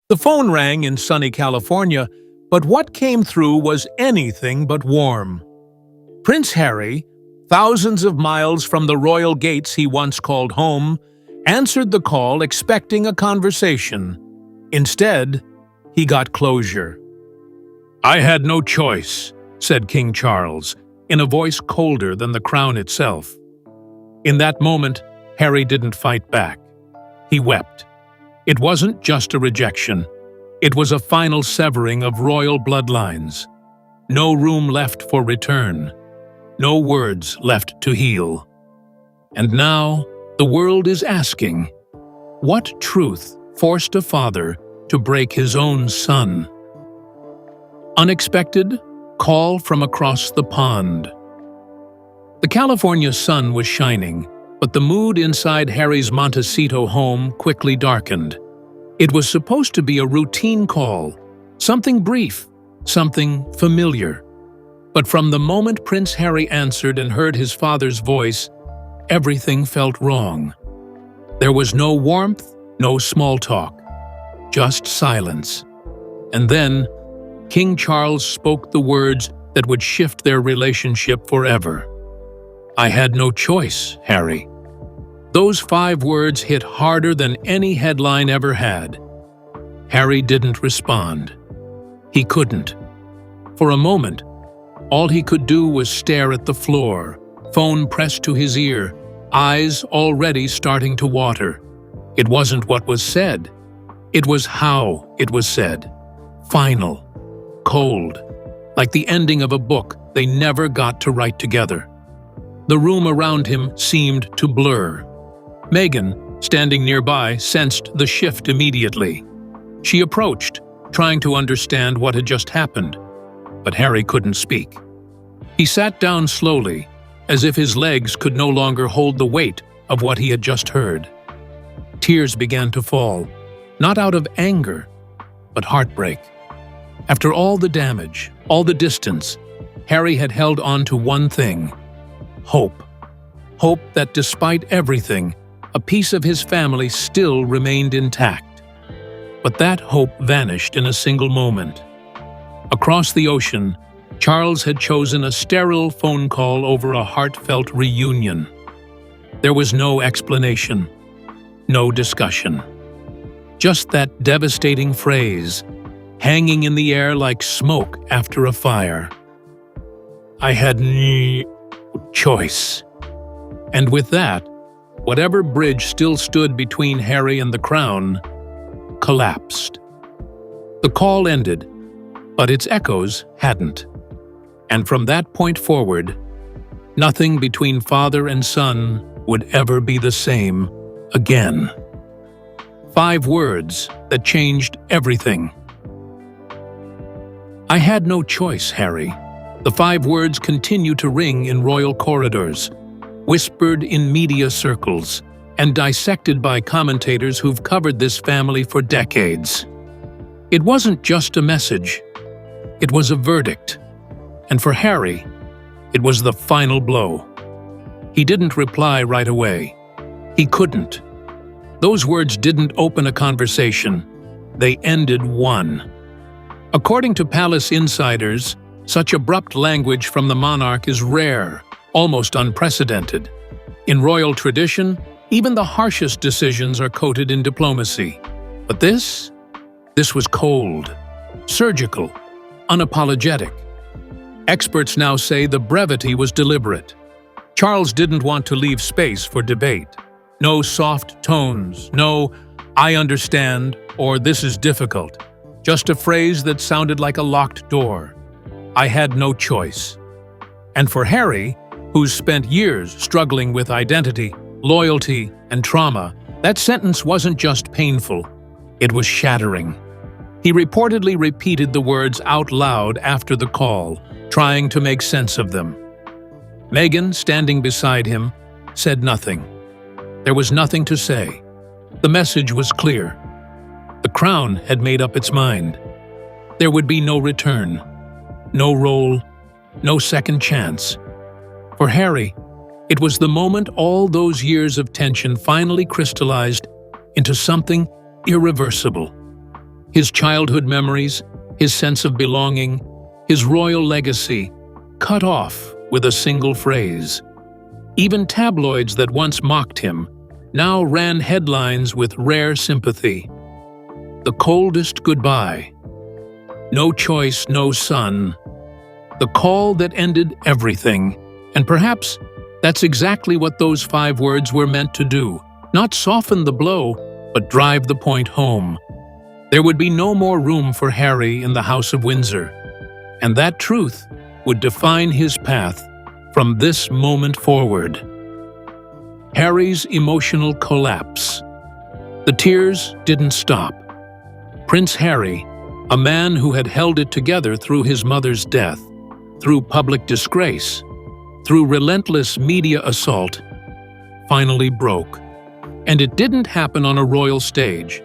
The phone rang in sunny California, but what came through was anything but warm. Prince Harry, thousands of miles from the royal gates he once called home, answered the call expecting a conversation. Instead, he got closure. "I had no choice," said King Charles, in a voice colder than the crown itself. In that moment, Harry didn't fight back. He wept. It wasn't just a rejection. It was a final severing of royal bloodlines. No room left for return. No words left to heal. And now, the world is asking, what truth forced a father to break his own son? Unexpected call from across the pond. The California sun was shining, but the mood inside Harry's Montecito home quickly darkened. It was supposed to be a routine call, something brief, something familiar. But from the moment Prince Harry answered and heard his father's voice, everything felt wrong. There was no warmth, no small talk, just silence. And then, King Charles spoke the words that would shift their relationship forever. "I had no choice, Harry." Those 5 words hit harder than any headline ever had. Harry didn't respond. He couldn't. For a moment, all he could do was stare at the floor, phone pressed to his ear, eyes already starting to water. It wasn't what was said. It was how it was said. Final. Cold. Like the ending of a book they never got to write together. The room around him seemed to blur. Meghan, standing nearby, sensed the shift immediately. She approached, trying to understand what had just happened, but Harry couldn't speak. He sat down slowly, as if his legs could no longer hold the weight of what he had just heard. Tears began to fall, not out of anger, but heartbreak. After all the damage, all the distance, Harry had held on to one thing: hope. Hope that despite everything, a piece of his family still remained intact. But that hope vanished in a single moment. Across the ocean, Charles had chosen a sterile phone call over a heartfelt reunion. There was no explanation, no discussion. Just that devastating phrase, hanging in the air like smoke after a fire. "I had no choice." And with that, whatever bridge still stood between Harry and the crown collapsed. The call ended, but its echoes hadn't. And from that point forward, nothing between father and son would ever be the same again. 5 words that changed everything. "I had no choice, Harry." The 5 words continue to ring in royal corridors, whispered in media circles, and dissected by commentators who've covered this family for decades. It wasn't just a message. It was a verdict. And for Harry, it was the final blow. He didn't reply right away. He couldn't. Those words didn't open a conversation. They ended one. According to palace insiders, such abrupt language from the monarch is rare, almost unprecedented. In royal tradition, even the harshest decisions are coated in diplomacy. But this was cold, surgical, unapologetic. Experts now say the brevity was deliberate. Charles didn't want to leave space for debate. No soft tones, no "I understand" or "this is difficult." Just a phrase that sounded like a locked door. "I had no choice." And for Harry, who's spent years struggling with identity, loyalty, and trauma, that sentence wasn't just painful, it was shattering. He reportedly repeated the words out loud after the call, trying to make sense of them. Meghan, standing beside him, said nothing. There was nothing to say. The message was clear. The crown had made up its mind. There would be no return, no role, no second chance. For Harry, it was the moment all those years of tension finally crystallized into something irreversible. His childhood memories, his sense of belonging, his royal legacy, cut off with a single phrase. Even tabloids that once mocked him now ran headlines with rare sympathy. The coldest goodbye. No choice, no son. The call that ended everything. And perhaps that's exactly what those 5 words were meant to do. Not soften the blow, but drive the point home. There would be no more room for Harry in the House of Windsor. And that truth would define his path from this moment forward. Harry's emotional collapse. The tears didn't stop. Prince Harry, a man who had held it together through his mother's death, through public disgrace, through relentless media assault, finally broke. And it didn't happen on a royal stage.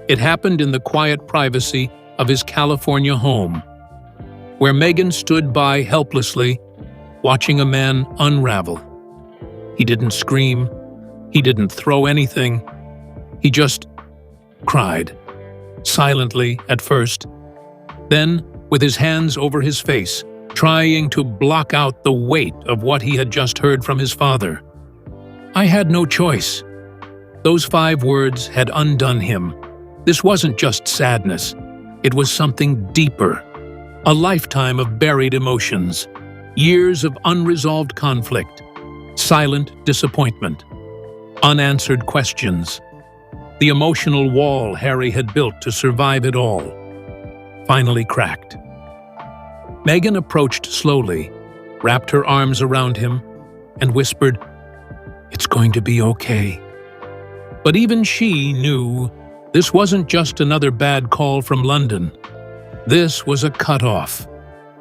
It happened in the quiet privacy of his California home, where Meghan stood by helplessly, watching a man unravel. He didn't scream. He didn't throw anything. He just cried, silently at first, then with his hands over his face, trying to block out the weight of what he had just heard from his father. I had no choice. Those 5 words had undone him. This wasn't just sadness. It was something deeper. A lifetime of buried emotions, years of unresolved conflict, silent disappointment, unanswered questions. The emotional wall Harry had built to survive it all finally cracked. Meghan approached slowly, wrapped her arms around him, and whispered, "It's going to be okay." But even she knew this wasn't just another bad call from London. This was a cutoff.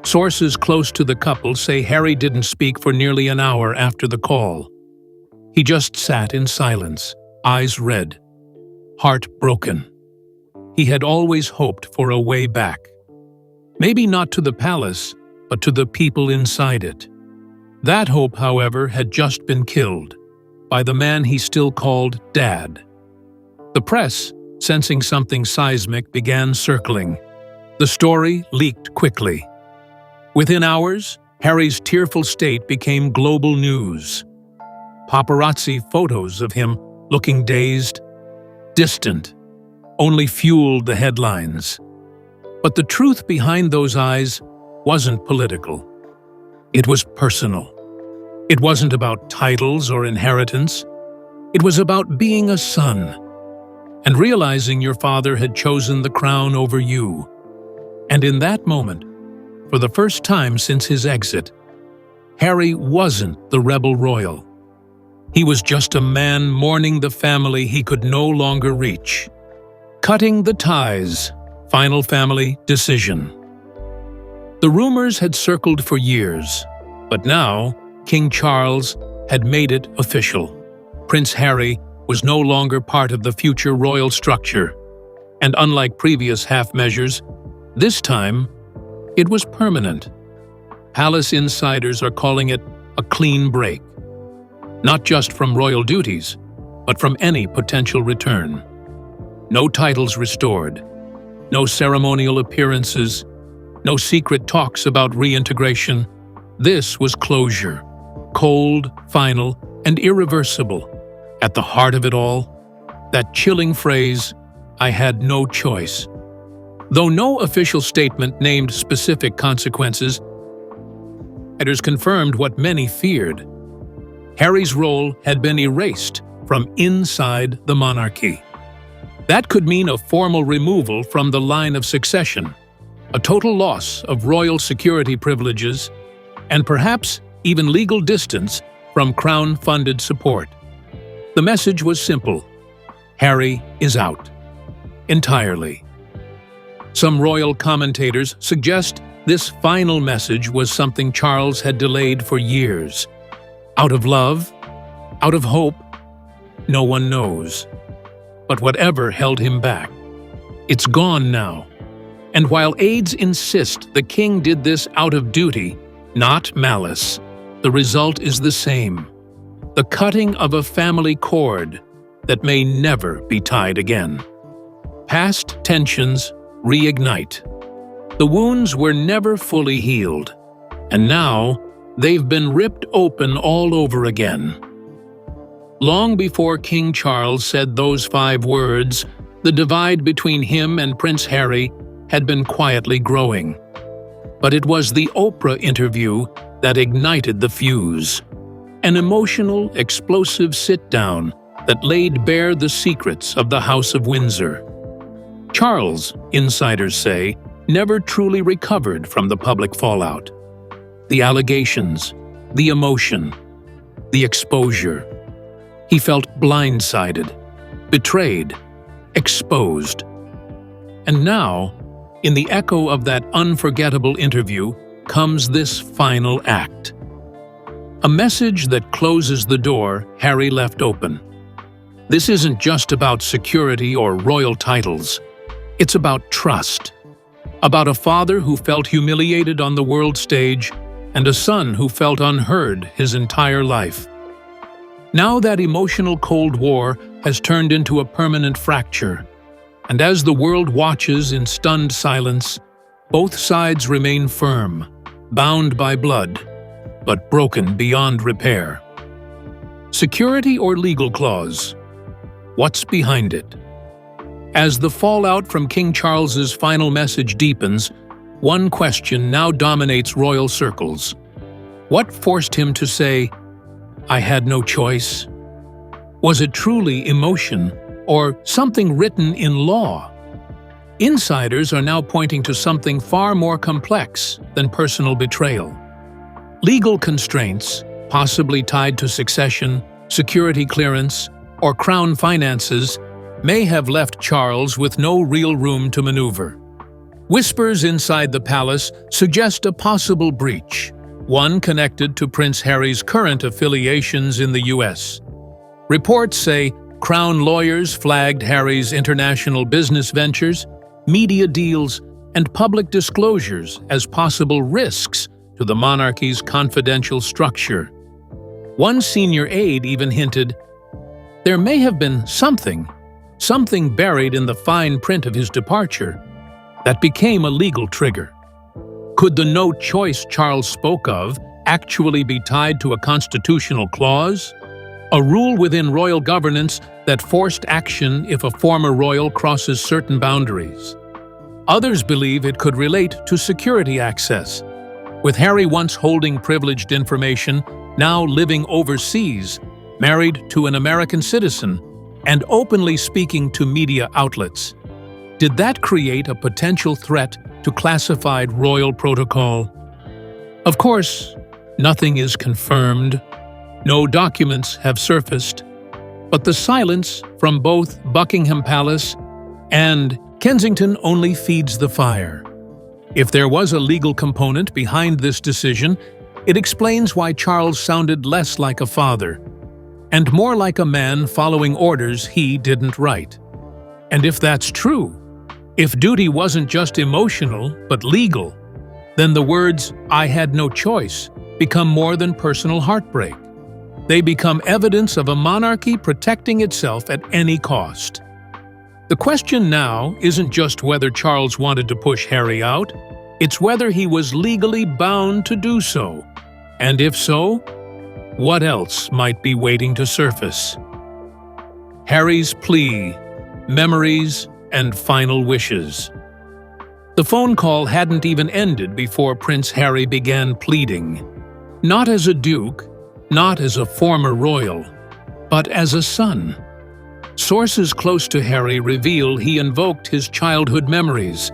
Sources close to the couple say Harry didn't speak for nearly an hour after the call. He just sat in silence, eyes red, heart broken. He had always hoped for a way back. Maybe not to the palace, but to the people inside it. That hope, however, had just been killed by the man he still called Dad. The press, sensing something seismic, began circling. The story leaked quickly. Within hours, Harry's tearful state became global news. Paparazzi photos of him looking dazed, distant, only fueled the headlines. But the truth behind those eyes wasn't political. It was personal. It wasn't about titles or inheritance. It was about being a son and realizing your father had chosen the crown over you. And in that moment, for the first time since his exit, Harry wasn't the rebel royal. He was just a man mourning the family he could no longer reach. Cutting the ties, final family decision. The rumors had circled for years, but now King Charles had made it official. Prince Harry was no longer part of the future royal structure, and unlike previous half measures, this time it was permanent. Palace insiders are calling it a clean break, not just from royal duties, but from any potential return. No titles restored, no ceremonial appearances, no secret talks about reintegration. This was closure, cold, final, and irreversible. At the heart of it all, that chilling phrase, "I had no choice." Though no official statement named specific consequences, insiders confirmed what many feared. Harry's role had been erased from inside the monarchy. That could mean a formal removal from the line of succession, a total loss of royal security privileges, and perhaps even legal distance from crown-funded support. The message was simple: Harry is out. Entirely. Some royal commentators suggest this final message was something Charles had delayed for years. Out of love? Out of hope? No one knows. But whatever held him back, it's gone now. And while aides insist the king did this out of duty, not malice, the result is the same: the cutting of a family cord that may never be tied again. Past tensions reignite. The wounds were never fully healed, and now they've been ripped open all over again. Long before King Charles said those 5 words, the divide between him and Prince Harry had been quietly growing. But it was the Oprah interview that ignited the fuse. An emotional, explosive sit-down that laid bare the secrets of the House of Windsor. Charles, insiders say, never truly recovered from the public fallout. The allegations, the emotion, the exposure. He felt blindsided, betrayed, exposed. And now, in the echo of that unforgettable interview, comes this final act. A message that closes the door Harry left open. This isn't just about security or royal titles. It's about trust. About a father who felt humiliated on the world stage and a son who felt unheard his entire life. Now that emotional Cold War has turned into a permanent fracture, and as the world watches in stunned silence, both sides remain firm, bound by blood, but broken beyond repair. Security or legal clause? What's behind it? As the fallout from King Charles's final message deepens, one question now dominates royal circles. What forced him to say, "I had no choice"? Was it truly emotion, or something written in law? Insiders are now pointing to something far more complex than personal betrayal. Legal constraints, possibly tied to succession, security clearance, or crown finances, may have left Charles with no real room to maneuver. Whispers inside the palace suggest a possible breach, one connected to Prince Harry's current affiliations in the US. Reports say Crown lawyers flagged Harry's international business ventures, media deals, and public disclosures as possible risks to the monarchy's confidential structure. One senior aide even hinted, there may have been something buried in the fine print of his departure that became a legal trigger. Could the no choice Charles spoke of actually be tied to a constitutional clause? A rule within royal governance that forced action if a former royal crosses certain boundaries. Others believe it could relate to security access, with Harry once holding privileged information, now living overseas, married to an American citizen, and openly speaking to media outlets. Did that create a potential threat to classified royal protocol? Of course, nothing is confirmed. No documents have surfaced. But the silence from both Buckingham Palace and Kensington only feeds the fire. If there was a legal component behind this decision, it explains why Charles sounded less like a father, and more like a man following orders he didn't write. And if that's true, if duty wasn't just emotional but legal, then the words, "I had no choice," become more than personal heartbreak. They become evidence of a monarchy protecting itself at any cost. The question now isn't just whether Charles wanted to push Harry out, it's whether he was legally bound to do so. And if so, what else might be waiting to surface? Harry's plea, memories, and final wishes. The phone call hadn't even ended before Prince Harry began pleading. Not as a duke, not as a former royal, but as a son. Sources close to Harry reveal he invoked his childhood memories,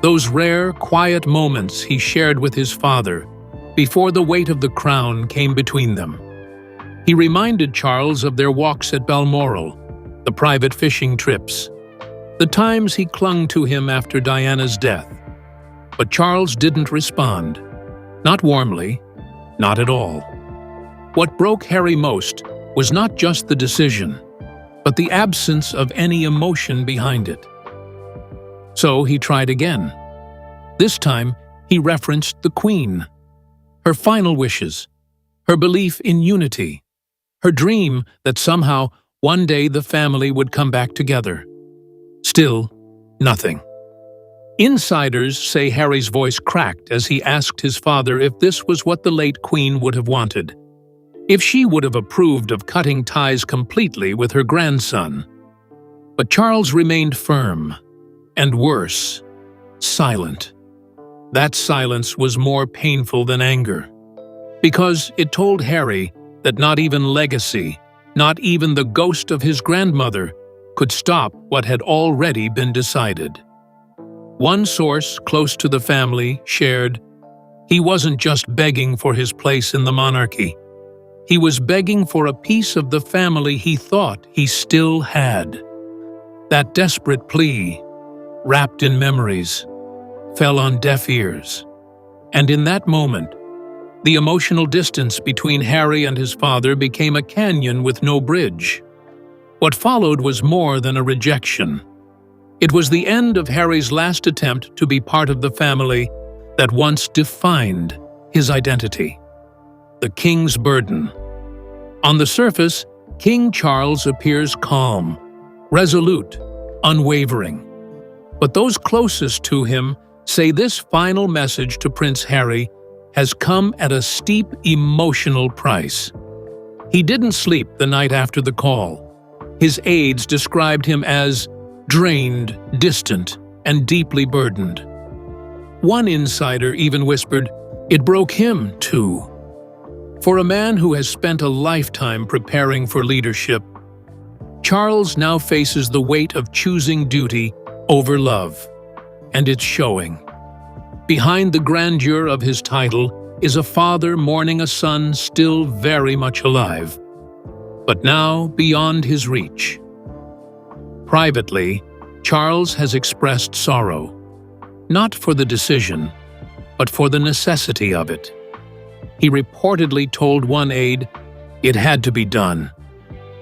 those rare, quiet moments he shared with his father before the weight of the crown came between them. He reminded Charles of their walks at Balmoral, the private fishing trips, the times he clung to him after Diana's death. But Charles didn't respond. Not warmly, not at all. What broke Harry most was not just the decision, but the absence of any emotion behind it. So he tried again. This time, he referenced the Queen, her final wishes, her belief in unity, her dream that somehow one day the family would come back together. Still, nothing. Insiders say Harry's voice cracked as he asked his father if this was what the late Queen would have wanted, if she would have approved of cutting ties completely with her grandson. But Charles remained firm, and worse, silent. That silence was more painful than anger, because it told Harry that not even legacy, not even the ghost of his grandmother, could stop what had already been decided. One source close to the family shared, he wasn't just begging for his place in the monarchy. He was begging for a piece of the family he thought he still had. That desperate plea, wrapped in memories, fell on deaf ears. And in that moment, the emotional distance between Harry and his father became a canyon with no bridge. What followed was more than a rejection. It was the end of Harry's last attempt to be part of the family that once defined his identity. The King's Burden. On the surface, King Charles appears calm, resolute, unwavering. But those closest to him say this final message to Prince Harry has come at a steep emotional price. He didn't sleep the night after the call. His aides described him as drained, distant, and deeply burdened. One insider even whispered, it broke him too. For a man who has spent a lifetime preparing for leadership, Charles now faces the weight of choosing duty over love, and it's showing. Behind the grandeur of his title is a father mourning a son still very much alive, but now beyond his reach. Privately, Charles has expressed sorrow, not for the decision, but for the necessity of it. He reportedly told one aide, "It had to be done.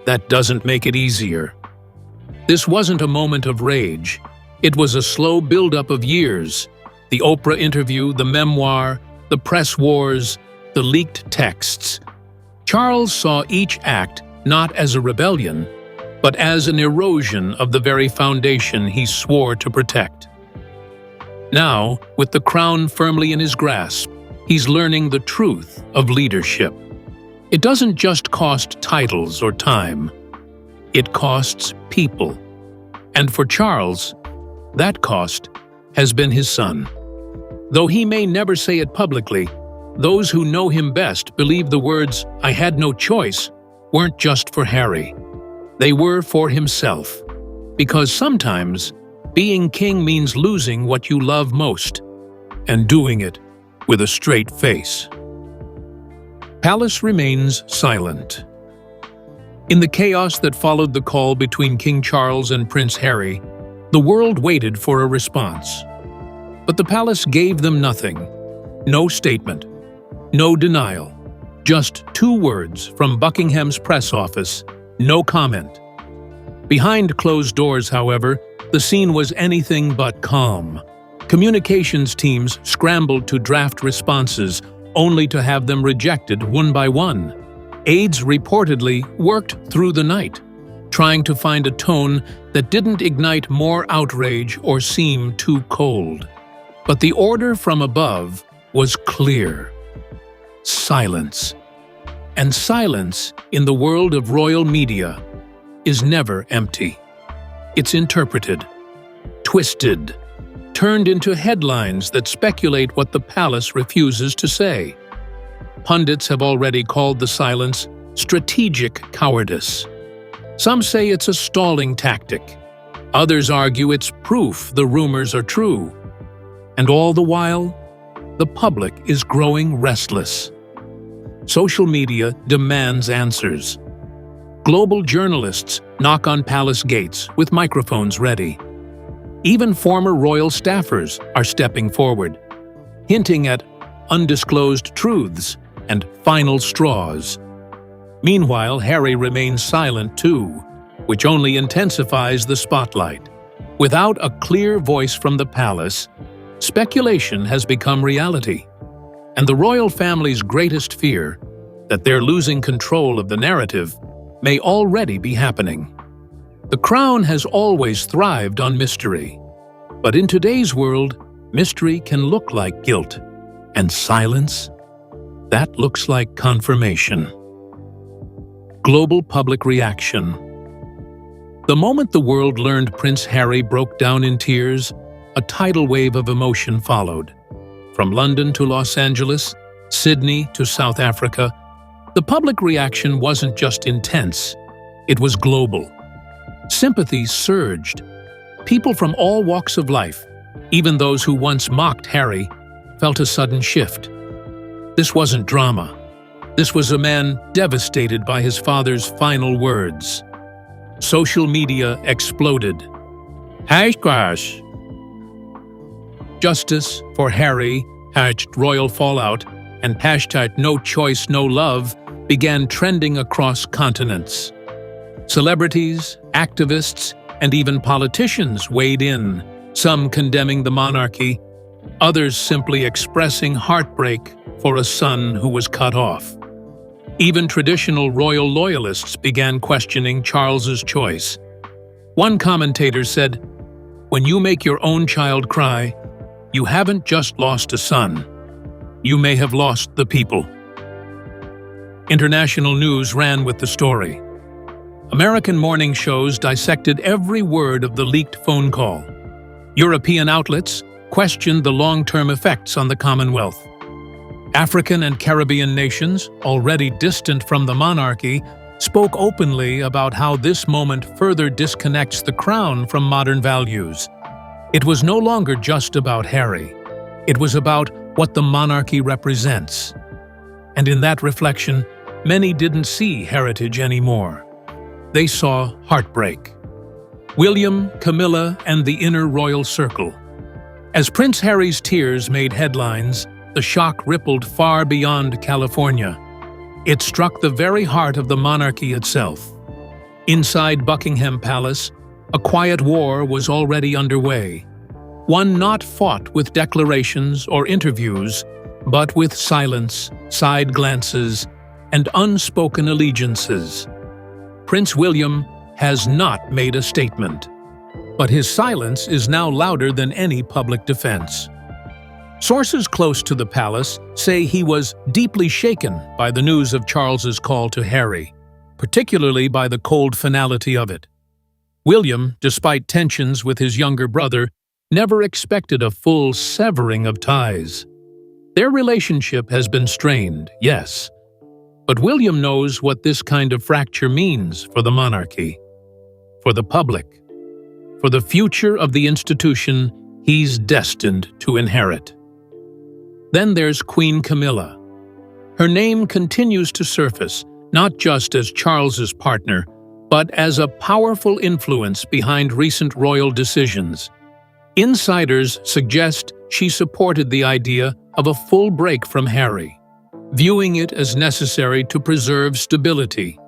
That doesn't make it easier." This wasn't a moment of rage. It was a slow buildup of years. The Oprah interview, the memoir, the press wars, the leaked texts. Charles saw each act not as a rebellion, but as an erosion of the very foundation he swore to protect. Now, with the crown firmly in his grasp, he's learning the truth of leadership. It doesn't just cost titles or time. It costs people. And for Charles, that cost has been his son. Though he may never say it publicly, those who know him best believe the words, "I had no choice," weren't just for Harry. They were for himself. Because sometimes, being king means losing what you love most, and doing it with a straight face. Palace remains silent. In the chaos that followed the call between King Charles and Prince Harry, the world waited for a response. But the palace gave them nothing. No statement, no denial, just 2 words from Buckingham's press office, no comment. Behind closed doors, however, the scene was anything but calm. Communications teams scrambled to draft responses, only to have them rejected one by one. Aides reportedly worked through the night, trying to find a tone that didn't ignite more outrage or seem too cold. But the order from above was clear. Silence. And silence, in the world of royal media, is never empty. It's interpreted, twisted, turned into headlines that speculate what the palace refuses to say. Pundits have already called the silence strategic cowardice. Some say it's a stalling tactic. Others argue it's proof the rumors are true. And all the while, the public is growing restless. Social media demands answers. Global journalists knock on palace gates with microphones ready. Even former royal staffers are stepping forward, hinting at undisclosed truths and final straws. Meanwhile, Harry remains silent too, which only intensifies the spotlight. Without a clear voice from the palace, speculation has become reality. And the royal family's greatest fear, that they're losing control of the narrative, may already be happening. The crown has always thrived on mystery. But in today's world, mystery can look like guilt, and silence, that looks like confirmation. Global public reaction. The moment the world learned Prince Harry broke down in tears, a tidal wave of emotion followed. From London to Los Angeles, Sydney to South Africa, the public reaction wasn't just intense, it was global. Sympathy surged. People from all walks of life, even those who once mocked Harry, felt a sudden shift. This wasn't drama. This was a man devastated by his father's final words. Social media exploded. Hashtag Justice for Harry, hashtag Royal Fallout, and hashtag No Choice, No Love began trending across continents. Celebrities, activists, and even politicians weighed in, some condemning the monarchy, others simply expressing heartbreak for a son who was cut off. Even traditional royal loyalists began questioning Charles's choice. One commentator said, "When you make your own child cry, you haven't just lost a son. You may have lost the people." International news ran with the story. American morning shows dissected every word of the leaked phone call. European outlets questioned the long-term effects on the Commonwealth. African and Caribbean nations, already distant from the monarchy, spoke openly about how this moment further disconnects the crown from modern values. It was no longer just about Harry. It was about what the monarchy represents. And in that reflection, many didn't see heritage anymore. They saw heartbreak. William, Camilla, and the inner royal circle. As Prince Harry's tears made headlines, the shock rippled far beyond California. It struck the very heart of the monarchy itself. Inside Buckingham Palace, a quiet war was already underway. One not fought with declarations or interviews, but with silence, side glances, and unspoken allegiances. Prince William has not made a statement, but his silence is now louder than any public defense. Sources close to the palace say he was deeply shaken by the news of Charles's call to Harry, particularly by the cold finality of it. William, despite tensions with his younger brother, never expected a full severing of ties. Their relationship has been strained, yes, but William knows what this kind of fracture means for the monarchy, for the public, for the future of the institution he's destined to inherit. Then there's Queen Camilla. Her name continues to surface, not just as Charles's partner, but as a powerful influence behind recent royal decisions. Insiders suggest she supported the idea of a full break from Harry, viewing it as necessary to preserve stability.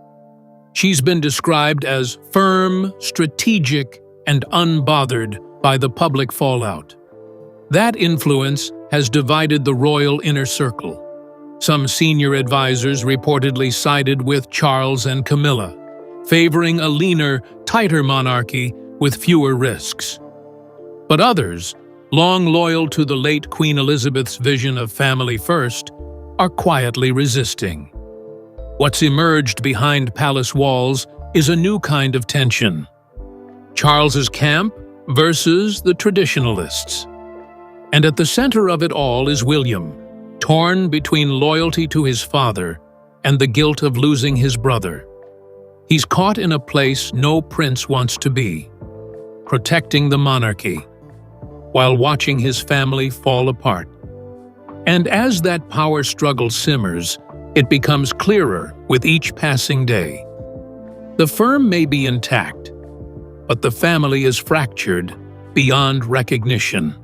She's been described as firm, strategic, and unbothered by the public fallout. That influence has divided the royal inner circle. Some senior advisors reportedly sided with Charles and Camilla, favoring a leaner, tighter monarchy with fewer risks. But others, long loyal to the late Queen Elizabeth's vision of family first, are quietly resisting. What's emerged behind palace walls is a new kind of tension. Charles's camp versus the traditionalists. And at the center of it all is William, torn between loyalty to his father and the guilt of losing his brother. He's caught in a place no prince wants to be, protecting the monarchy, while watching his family fall apart. And as that power struggle simmers, it becomes clearer with each passing day. The firm may be intact, but the family is fractured beyond recognition.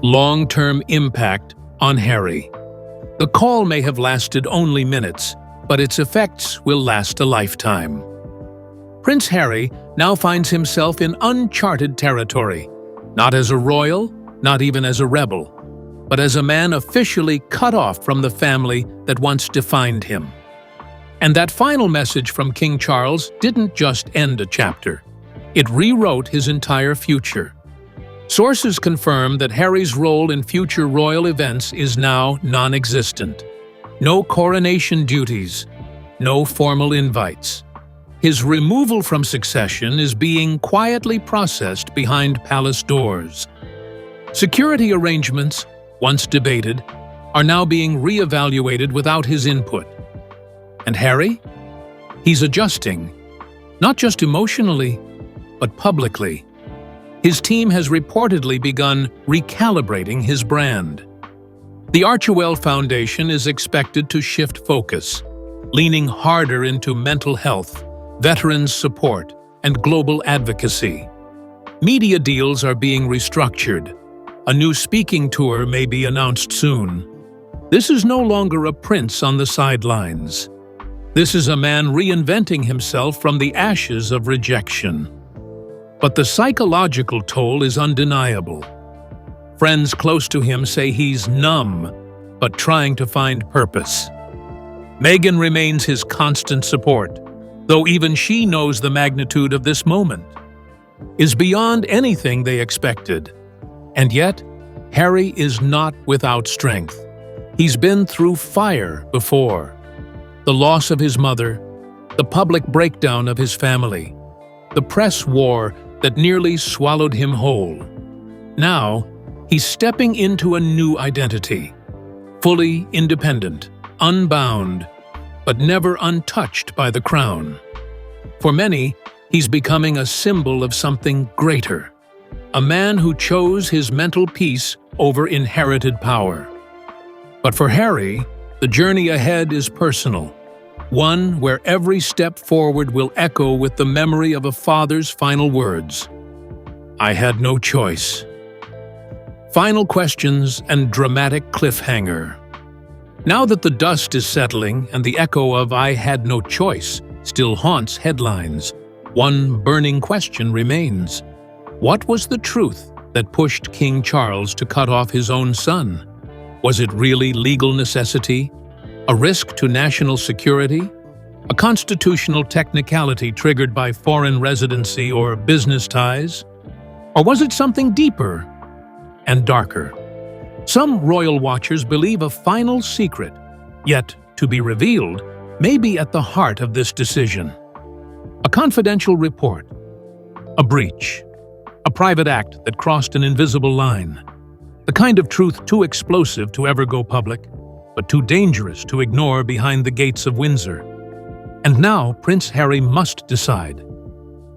Long-term impact on Harry. The call may have lasted only minutes, but its effects will last a lifetime. Prince Harry now finds himself in uncharted territory, not as a royal, not even as a rebel, but as a man officially cut off from the family that once defined him. And that final message from King Charles didn't just end a chapter. It rewrote his entire future. Sources confirm that Harry's role in future royal events is now non-existent. No coronation duties, no formal invites. His removal from succession is being quietly processed behind palace doors. Security arrangements, once debated, are now being re-evaluated without his input. And Harry? He's adjusting, not just emotionally, but publicly. His team has reportedly begun recalibrating his brand. The Archewell Foundation is expected to shift focus, leaning harder into mental health, veterans support, and global advocacy. Media deals are being restructured. A new speaking tour may be announced soon. This is no longer a prince on the sidelines. This is a man reinventing himself from the ashes of rejection. But the psychological toll is undeniable. Friends close to him say he's numb, but trying to find purpose. Meghan remains his constant support, though even she knows the magnitude of this moment is beyond anything they expected. And yet, Harry is not without strength. He's been through fire before. The loss of his mother, the public breakdown of his family, the press war that nearly swallowed him whole. Now, he's stepping into a new identity, fully independent, unbound, but never untouched by the crown. For many, he's becoming a symbol of something greater, a man who chose his mental peace over inherited power. But for Harry, the journey ahead is personal, one where every step forward will echo with the memory of a father's final words. "I had no choice." Final questions and dramatic cliffhanger. Now that the dust is settling and the echo of "I had no choice" still haunts headlines, one burning question remains. What was the truth that pushed King Charles to cut off his own son? Was it really legal necessity? A risk to national security? A constitutional technicality triggered by foreign residency or business ties? Or was it something deeper and darker? Some royal watchers believe a final secret, yet to be revealed, may be at the heart of this decision. A confidential report, a breach, a private act that crossed an invisible line, the kind of truth too explosive to ever go public, but too dangerous to ignore behind the gates of Windsor. And now Prince Harry must decide.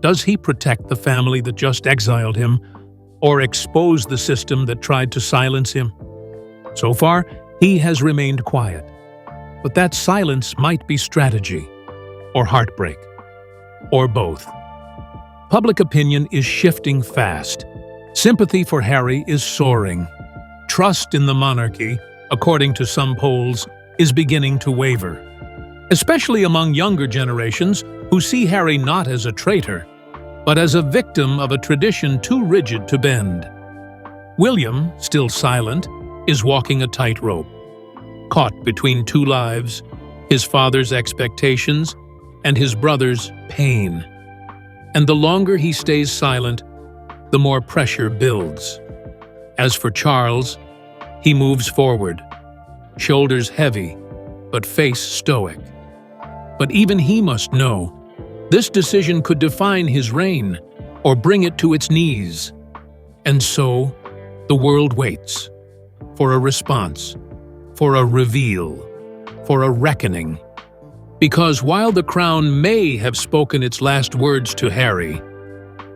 Does he protect the family that just exiled him, or expose the system that tried to silence him? So far, he has remained quiet. But that silence might be strategy, or heartbreak, or both. Public opinion is shifting fast. Sympathy for Harry is soaring. Trust in the monarchy, according to some polls, is beginning to waver, especially among younger generations who see Harry not as a traitor, but as a victim of a tradition too rigid to bend. William, still silent, is walking a tightrope, caught between two lives, his father's expectations and his brother's pain. And the longer he stays silent, the more pressure builds. As for Charles, he moves forward, shoulders heavy, but face stoic. But even he must know, this decision could define his reign or bring it to its knees. And so, the world waits for a response, for a reveal, for a reckoning. Because while the crown may have spoken its last words to Harry,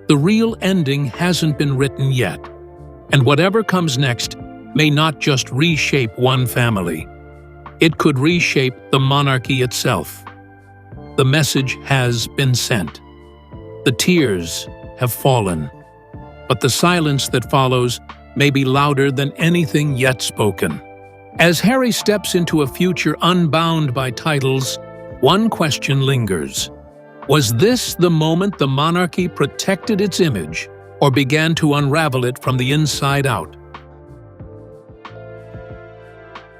the real ending hasn't been written yet. And whatever comes next may not just reshape one family. It could reshape the monarchy itself. The message has been sent. The tears have fallen. But the silence that follows may be louder than anything yet spoken. As Harry steps into a future unbound by titles, one question lingers. Was this the moment the monarchy protected its image or began to unravel it from the inside out?